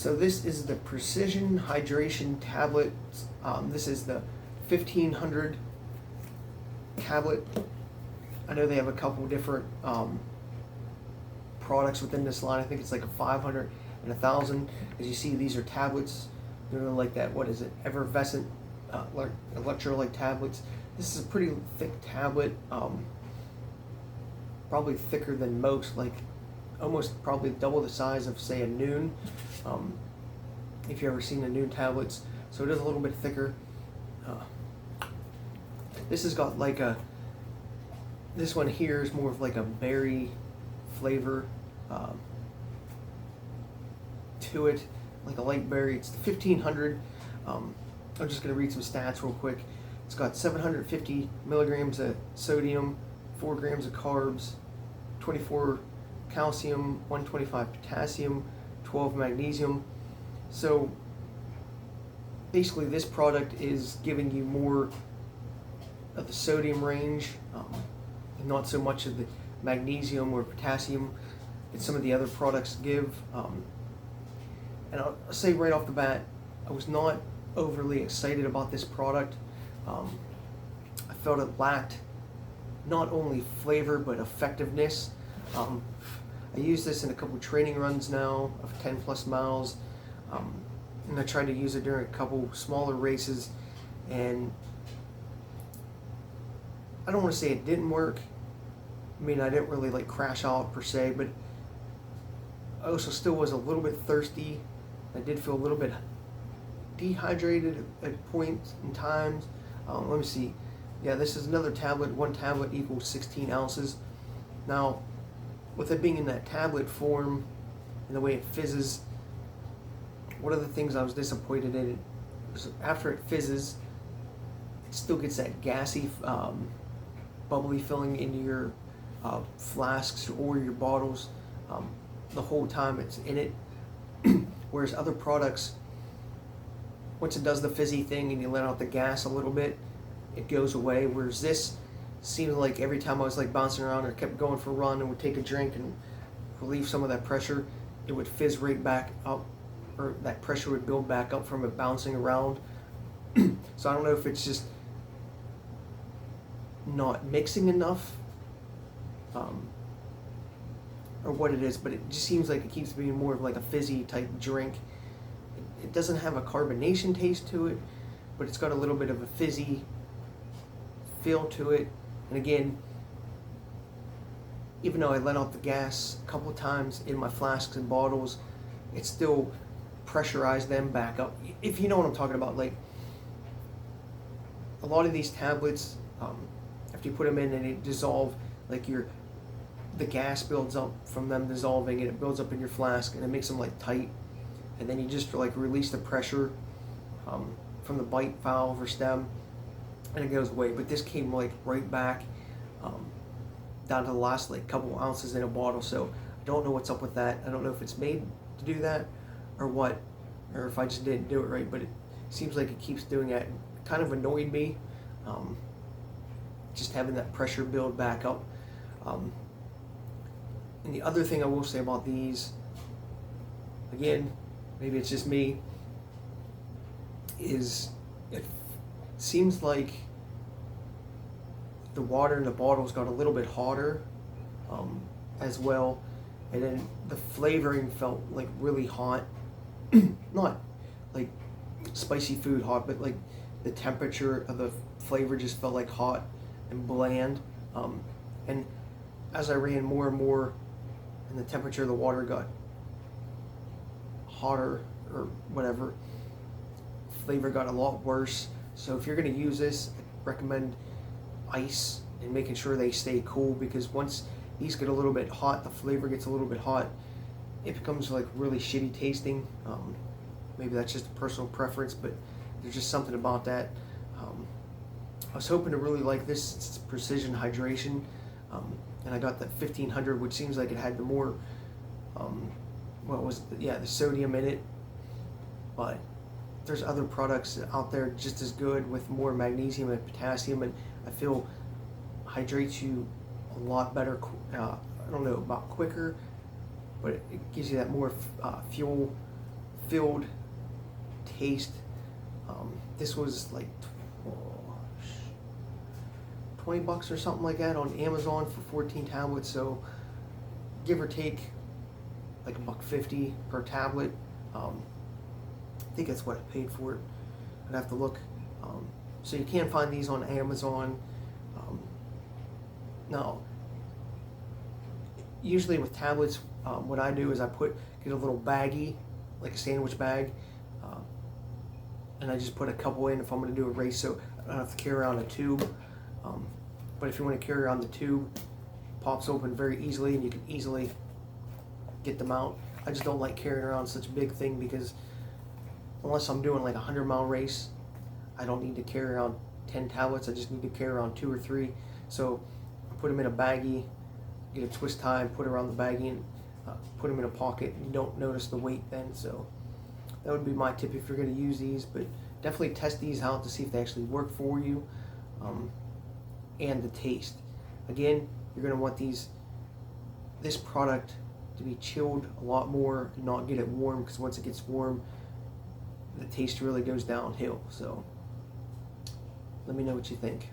So this is the Precision Hydration Tablet. This is the 1500 tablet. I know they have a couple different products within this line. I think it's like a 500 and 1000. As you see, these are tablets. They're like that, what is it, effervescent electrolyte tablets. This is a pretty thick tablet, probably thicker than most, like almost probably double the size of, say, a Noon. If you've ever seen the Noon tablets, so it is a little bit thicker. This has got like this one here is more of like a berry flavor to it, like a light berry. It's the 1500. I'm just going to read some stats real quick. It's got 750 milligrams of sodium, 4 grams of carbs, 24 calcium, 125 potassium, 12 magnesium. So basically this product is giving you more of the sodium range, and not so much of the magnesium or potassium that some of the other products give. And I'll say right off the bat, I was not overly excited about this product. I felt it lacked not only flavor but effectiveness. I used this in a couple training runs now of 10 plus miles, and I tried to use it during a couple smaller races, and I don't want to say it didn't work. I mean, I didn't really like crash out per se, but I also still was a little bit thirsty. I did feel a little bit dehydrated at points and times. Let me see. Yeah, this is another tablet. 1 tablet equals 16 ounces. Now, with it being in that tablet form and the way it fizzes, one of the things I was disappointed in was after it fizzes, it still gets that gassy, bubbly feeling into your flasks or your bottles the whole time it's in it. Whereas other products, once it does the fizzy thing and you let out the gas a little bit, it goes away. Whereas this seemed like every time I was like bouncing around or kept going for a run and would take a drink and relieve some of that pressure, it would fizz right back up, or that pressure would build back up from it bouncing around. So I don't know if it's just not mixing enough, or what it is, but it just seems like it keeps being more of like a fizzy type drink. It doesn't have a carbonation taste to it, but it's got a little bit of a fizzy feel to it. And again, even though I let out the gas a couple times in my flasks and bottles, it still pressurized them back up. If you know what I'm talking about, like a lot of these tablets, after you put them in and they dissolve, like the gas builds up from them dissolving and it builds up in your flask and it makes them like tight, and then you just like release the pressure from the bite valve or stem and it goes away. But this came like right back down to the last like couple ounces in a bottle. So I don't know what's up with that. I don't know if it's made to do that or what, or if I just didn't do it right, but it seems like it keeps doing that. It kind of annoyed me, just having that pressure build back up. And the other thing I will say about these, again, maybe it's just me, is it seems like the water in the bottles got a little bit hotter as well, and then the flavoring felt like really hot. Not like spicy food hot, but like the temperature of the flavor just felt like hot and bland. And as I ran more and more, and the temperature of the water got hotter or whatever, flavor got a lot worse. So if you're going to use this, I recommend ice and making sure they stay cool, because once these get a little bit hot, the flavor gets a little bit hot, it becomes like really shitty tasting. Maybe that's just a personal preference, but there's just something about that. I was hoping to really like this. It's Precision Hydration, and I got that 1500, which seems like it had the more, what was it? Yeah, the sodium in it. But there's other products out there just as good with more magnesium and potassium, and I feel hydrates you a lot better. I don't know about quicker, but it gives you that more fuel filled taste. This was like $20 or something like that on Amazon for 14 tablets. So give or take like $1.50 per tablet. I think that's what I paid for it. I'd have to look. So you can find these on Amazon. Now, usually with tablets, what I do is get a little baggie, like a sandwich bag, and I just put a couple in if I'm going to do a race, so I don't have to carry around a tube. But if you want to carry around the tube, it pops open very easily, and you can easily get them out. I just don't like carrying around such a big thing because unless I'm doing like a 100-mile race, I don't need to carry around 10 tablets. I just need to carry around 2 or 3. So I put them in a baggie, get a twist tie, and put it around the baggie, and put them in a pocket. And you don't notice the weight then. So that would be my tip if you're going to use these. But definitely test these out to see if they actually work for you, and the taste. Again, you're going to want this product to be chilled a lot more and not get it warm, because once it gets warm, the taste really goes downhill. So let me know what you think.